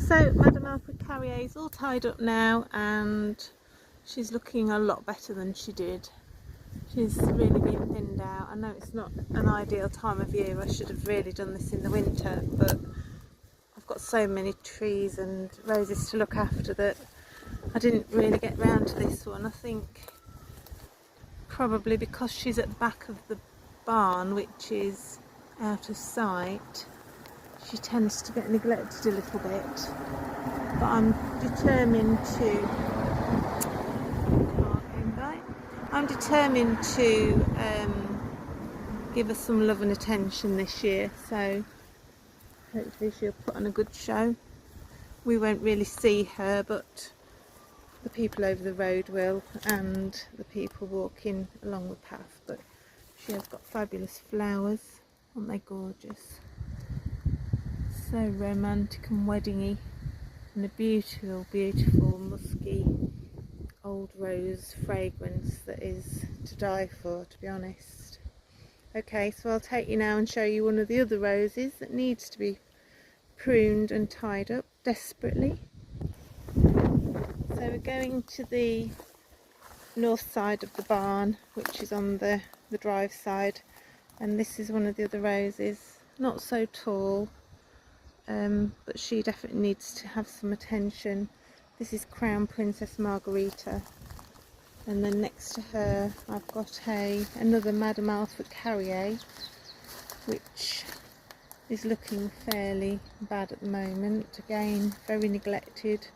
So Madame Alfred Carrier is all tied up now and she's looking a lot better than she did. She's really been thinned out. I know it's not an ideal time of year, I should have really done this in the winter, but I've got so many trees and roses to look after that I didn't really get round to this one. I think probably because she's at the back of the barn, which is out of sight, she tends to get neglected a little bit. But I'm determined to give her some love and attention this year, so hopefully she'll put on a good show. We won't really see her, but the people over the road will, and the people walking along the path. But she has got fabulous flowers, aren't they gorgeous? So romantic and weddingy, and a beautiful, beautiful musky old rose fragrance that is to die for, to be honest. Okay, so I'll take you now and show you one of the other roses that needs to be pruned and tied up desperately. So we're going to the north side of the barn, which is on the drive side, and this is one of the other roses, not so tall, but she definitely needs to have some attention. This is Crown Princess Margarita, and then next to her I've got another Madame Alfred Carrier, which is looking fairly bad at the moment, again very neglected.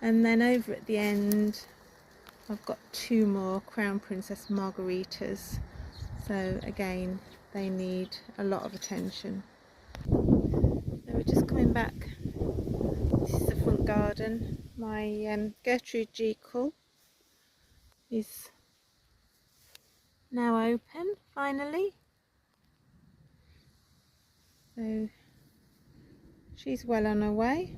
And then over at the end I've got two more Crown Princess Margaritas, so again they need a lot of attention. So we're just coming back. This is the front garden. My Gertrude Jekyll is now open finally, so she's well on her way.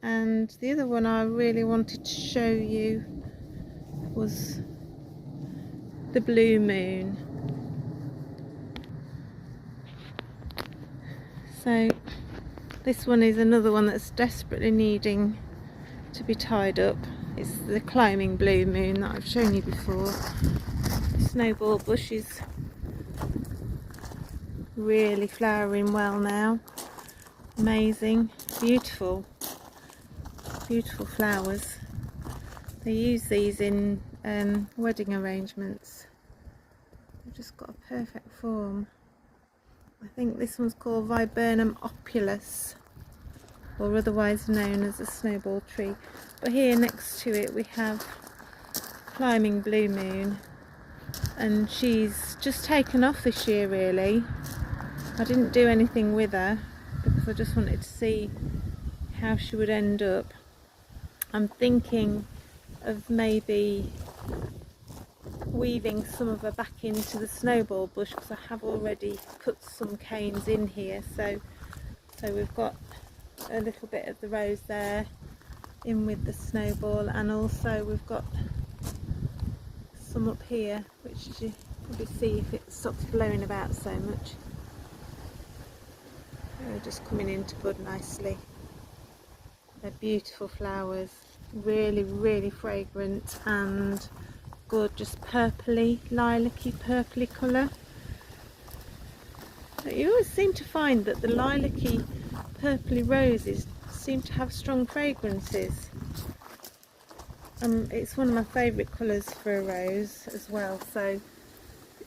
And the other one I really wanted to show you was the Blue Moon. So this one is another one that's desperately needing to be tied up. It's the climbing Blue Moon that I've shown you before. The snowball bush is really flowering well now. Amazing, beautiful, beautiful flowers. They use these in wedding arrangements. They've just got a perfect form. I think this one's called Viburnum opulus, or otherwise known as a snowball tree. But here next to it we have climbing Blue Moon, and she's just taken off this year really. I didn't do anything with her because I just wanted to see how she would end up. I'm thinking of maybe weaving some of her back into the snowball bush, because I have already put some canes in here, so we've got a little bit of the rose there in with the snowball, and also we've got some up here which you probably see if it stops blowing about so much. They're just coming into bud nicely. They're beautiful flowers, really, really fragrant and gorgeous purpley, lilac-y, purpley colour. You always seem to find that the lilac-y, purpley roses seem to have strong fragrances. It's one of my favourite colours for a rose as well, so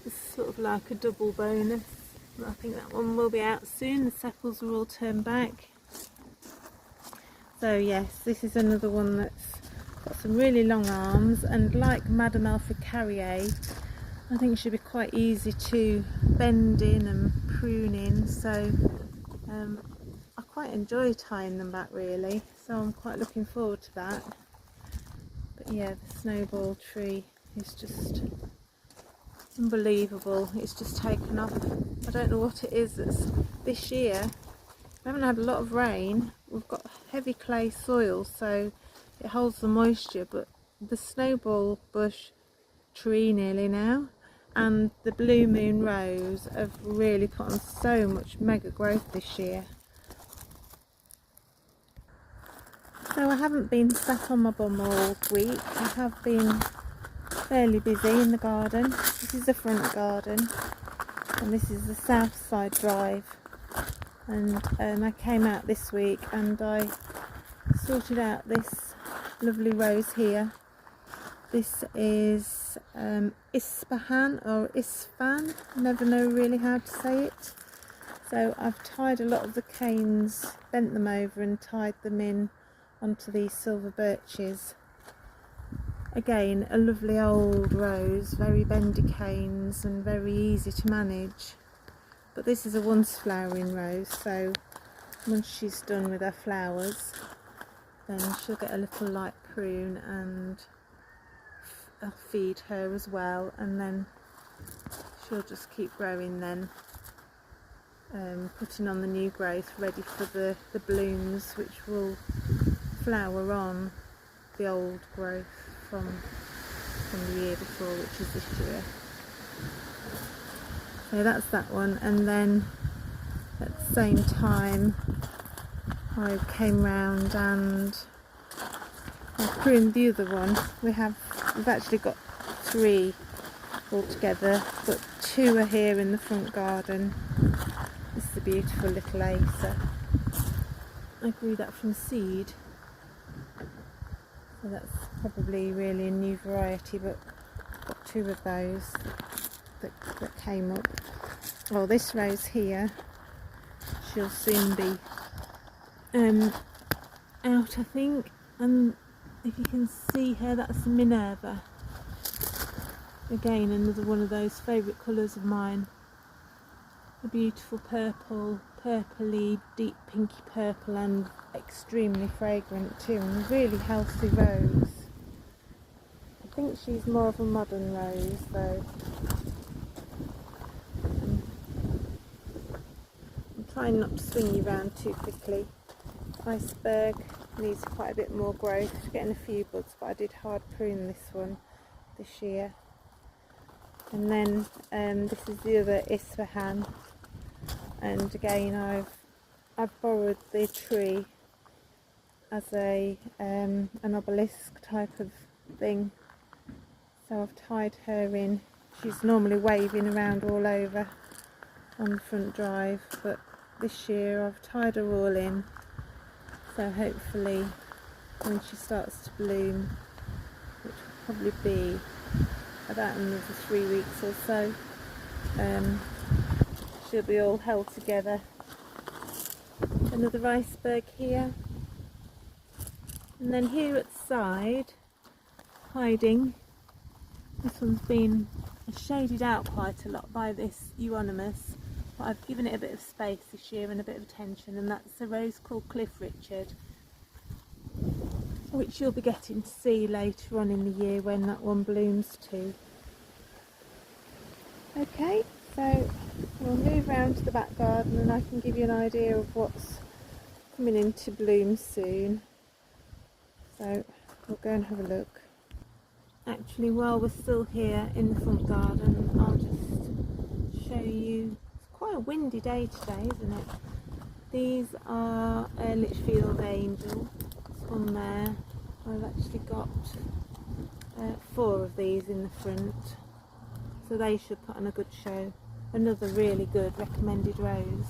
it's sort of like a double bonus. I think that one will be out soon. The sepals are all turned back. So yes, this is another one that's got some really long arms, and like Madame Alfred Carrier, I think she'll be quite easy to bend in and prune in, so I quite enjoy tying them back really, so I'm quite looking forward to that. But yeah, the snowball tree is just unbelievable. It's just taken off. I don't know what it is that's this year. We haven't had a lot of rain. We've got heavy clay soil, so it holds the moisture, but the snowball bush tree nearly now and the Blue Moon rose have really put on so much mega growth this year. So I haven't been sat on my bum all week. I have been fairly busy in the garden. This is the front garden and this is the south side drive, and I came out this week and I sorted out this lovely rose here. This is Isfahan or Isfan, never know really how to say it. So I've tied a lot of the canes, bent them over and tied them in onto these silver birches. Again, a lovely old rose, very bendy canes and very easy to manage. But this is a once flowering rose, so once she's done with her flowers, then she'll get a little light prune and I'll feed her as well, and then she'll just keep growing then, putting on the new growth ready for the blooms which will flower on the old growth from the year before, which is this year. So that's that one, and then at the same time I came round and I pruned the other one. We've actually got 3 altogether, but 2 are here in the front garden. This is a beautiful little acer. I grew that from seed, so that's probably really a new variety, but got 2 of those that came up. Oh, this rose here, she'll soon be out, I think, and if you can see her, that's Minerva. Again, another one of those favourite colours of mine. A beautiful purple, purpley, deep pinky purple, and extremely fragrant too, and a really healthy rose. I think she's more of a modern rose though. I'm trying not to swing you around too quickly. Iceberg needs quite a bit more growth, getting a few buds, but I did hard prune this one this year. And then this is the other Isfahan, and again I've borrowed the tree as an obelisk type of thing, so I've tied her in. She's normally waving around all over on the front drive, but this year I've tied her all in, so hopefully when she starts to bloom, which will probably be about another 3 weeks or so, she'll be all held together. Another iceberg here, and then here at the side, hiding, this one's been shaded out quite a lot by this euonymus, but I've given it a bit of space this year and a bit of attention, and that's a rose called Cliff Richard, which you'll be getting to see later on in the year when that one blooms too. Okay, so we'll move round to the back garden and I can give you an idea of what's coming into bloom soon. So we'll go and have a look. Actually, while we're still here in the front garden, I'll just show you. It's quite a windy day today, isn't it? These are Litchfield Angel. This one there. I've actually got 4 of these in the front, so they should put on a good show. Another really good recommended rose.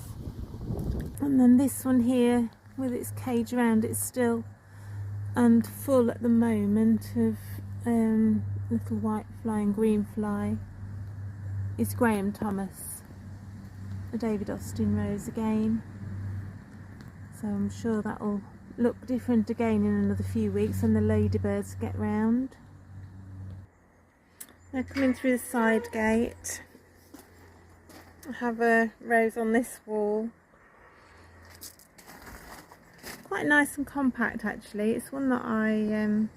And then this one here with its cage around it still and full at the moment of little white fly and green fly is Graham Thomas, a David Austin rose again. So I'm sure that'll look different again in another few weeks when the ladybirds get round. Now coming through the side gate, I have a rose on this wall. Quite nice and compact actually. It's one that I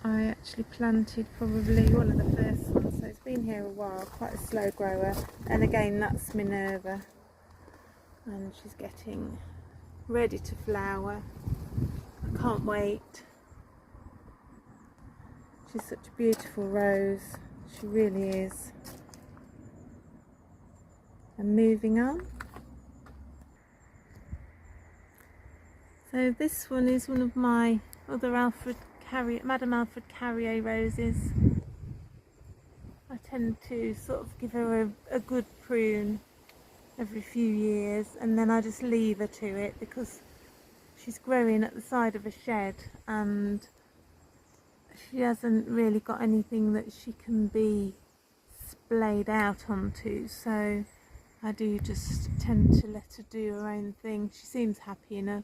actually planted, probably one of the first ones, so it's been here a while, quite a slow grower. And again, that's Minerva, and she's getting ready to flower. I can't wait. She's such a beautiful rose, she really is. And moving on. So So this one is one of my other Madame Alfred Carrier roses. I tend to sort of give her a good prune every few years, and then I just leave her to it because she's growing at the side of a shed and she hasn't really got anything that she can be splayed out onto, so I do just tend to let her do her own thing. She seems happy enough.